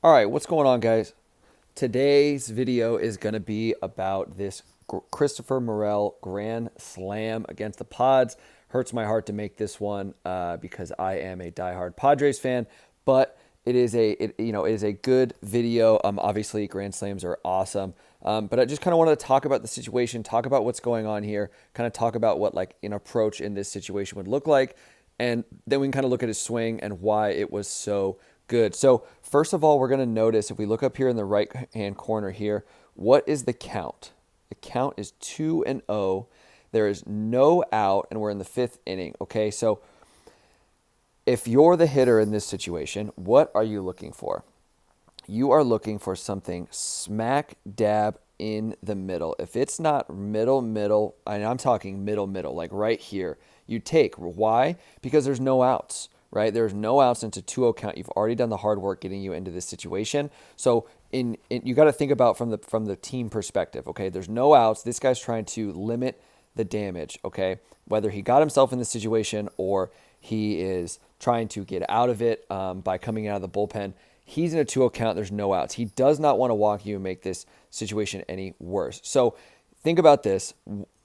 All right, what's going on, guys? Today's video is going to be about this Christopher Morel Grand Slam against the Pods. Hurts my heart to make this one because I am a diehard Padres fan, but it is a good video. Obviously, Grand Slams are awesome, but I just kind of wanted to talk about the situation, talk about what's going on here, kind of talk about what like an approach in this situation would look like, and then we can kind of look at his swing and why it was so good. So first of all, we're going to notice if we look up here in the right hand corner here, what is the count? The count is 2-0. There is no out, and we're in the fifth inning. Okay, so if you're the hitter in this situation, what are you looking for? You are looking for something smack dab in the middle. If it's not middle, and I'm talking middle, like right here, you take. Why? Because there's no outs, right? There's no outs into 2-0 count. You've already done the hard work getting you into this situation. So you got to think about from the team perspective, okay? There's no outs. This guy's trying to limit the damage, okay? Whether he got himself in this situation or he is trying to get out of it by coming out of the bullpen. He's in a 2-0 count. There's no outs. He does not want to walk you and make this situation any worse. So think about this.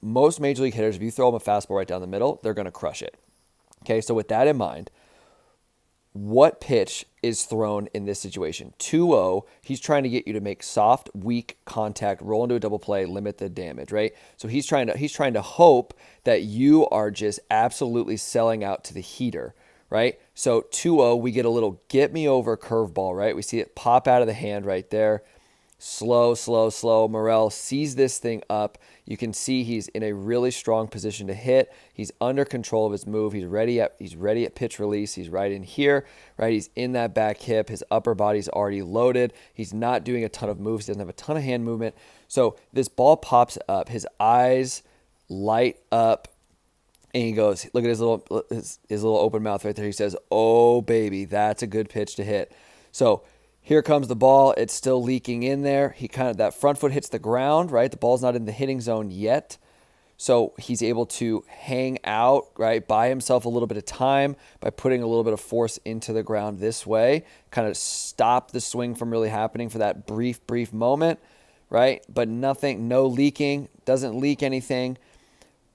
Most major league hitters, if you throw them a fastball right down the middle, they're going to crush it. Okay, so with that in mind, what pitch is thrown in this situation? 2-0, he's trying to get you to make soft, weak contact, roll into a double play, limit the damage, right? So he's trying to hope that you are just absolutely selling out to the heater, right? So 2-0, we get a little get me over curveball, right? We see it pop out of the hand right there. Slow. Morel sees this thing up. You can see he's in a really strong position to hit. He's under control of his move. He's ready at pitch release. He's right in here, right? He's in that back hip. His upper body's already loaded. He's not doing a ton of moves. He doesn't have a ton of hand movement. So this ball pops up. His eyes light up. And he goes, look at his little open mouth right there. He says, "Oh, baby, that's a good pitch to hit." So here comes the ball. It's still leaking in there. That front foot hits the ground, right? The ball's not in the hitting zone yet. So he's able to hang out, right, buy himself a little bit of time by putting a little bit of force into the ground this way, kind of stop the swing from really happening for that brief moment, right? But nothing, no leaking, doesn't leak anything.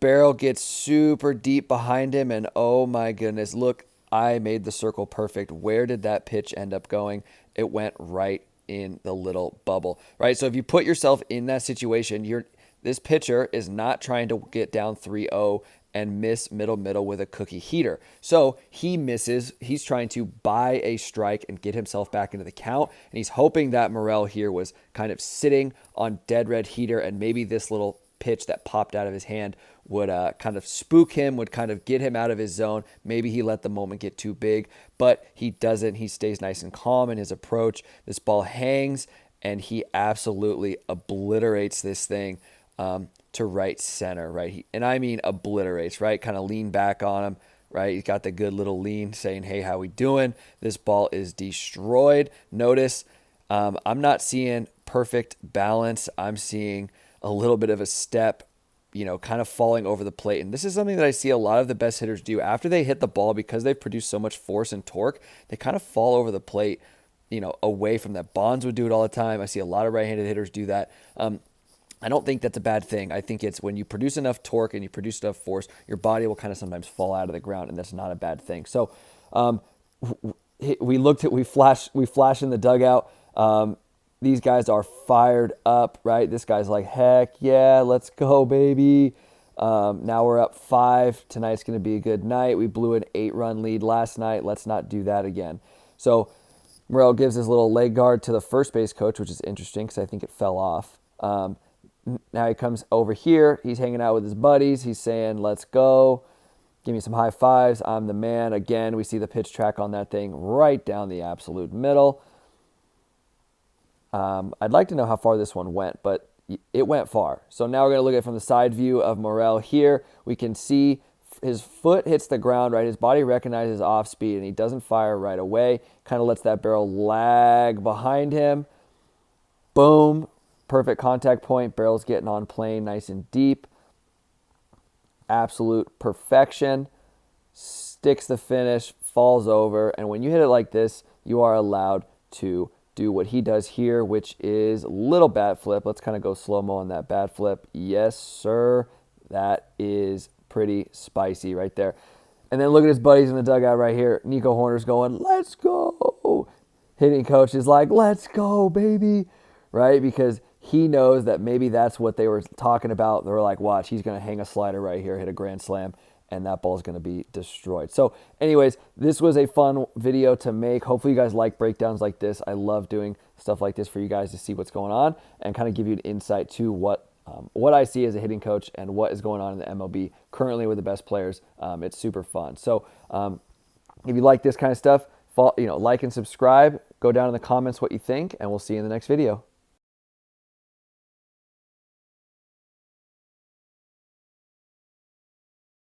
Barrel gets super deep behind him, and oh my goodness, look, I made the circle perfect. Where did that pitch end up going? It went right in the little bubble, right? So if you put yourself in that situation, this pitcher is not trying to get down 3-0 and miss middle with a cookie heater. So he misses. He's trying to buy a strike and get himself back into the count, and he's hoping that Morel here was kind of sitting on dead red heater, and maybe this little pitch that popped out of his hand would kind of spook him, would kind of get him out of his zone. Maybe he let the moment get too big, but he doesn't. He stays nice and calm in his approach. This ball hangs, and he absolutely obliterates this thing to right center, right? And I mean obliterates, right? Kind of lean back on him, right? He's got the good little lean saying, "Hey, how we doing?" This ball is destroyed. Notice I'm not seeing perfect balance. I'm seeing a little bit of a step, kind of falling over the plate. And this is something that I see a lot of the best hitters do. After they hit the ball, because they've produced so much force and torque, they kind of fall over the plate, away from that. Bonds would do it all the time. I see a lot of right-handed hitters do that. I don't think that's a bad thing. I think it's when you produce enough torque and you produce enough force, your body will kind of sometimes fall out of the ground, and that's not a bad thing. So we flash in the dugout. These guys are fired up, right? This guy's like, "Heck yeah, let's go, baby." Now we're up 5. Tonight's going to be a good night. We blew an 8-run lead last night. Let's not do that again. So Morel gives his little leg guard to the first base coach, which is interesting because I think it fell off. Now he comes over here. He's hanging out with his buddies. He's saying, "Let's go. Give me some high fives. I'm the man." Again, we see the pitch track on that thing right down the absolute middle. I'd like to know how far this one went, but it went far. So now we're going to look at it from the side view of Morel here. We can see his foot hits the ground, right? His body recognizes off speed, and he doesn't fire right away. Kind of lets that barrel lag behind him. Boom. Perfect contact point. Barrel's getting on plane nice and deep. Absolute perfection. Sticks the finish, falls over. And when you hit it like this, you are allowed to do what he does here, which is a little bat flip. Let's kind of go slow-mo on that bat flip. Yes, sir. That is pretty spicy right there. And then look at his buddies in the dugout right here. Nico Horner's going, let's go. Hitting coach is like, let's go, baby. Right? Because he knows that maybe that's what they were talking about. They were like, watch, he's going to hang a slider right here, hit a grand slam, and that ball is going to be destroyed. So anyways, this was a fun video to make. Hopefully you guys like breakdowns like this. I love doing stuff like this for you guys to see what's going on and kind of give you an insight to what I see as a hitting coach and what is going on in the MLB currently with the best players. It's super fun. So if you like this kind of stuff, like and subscribe. Go down in the comments what you think, and we'll see you in the next video.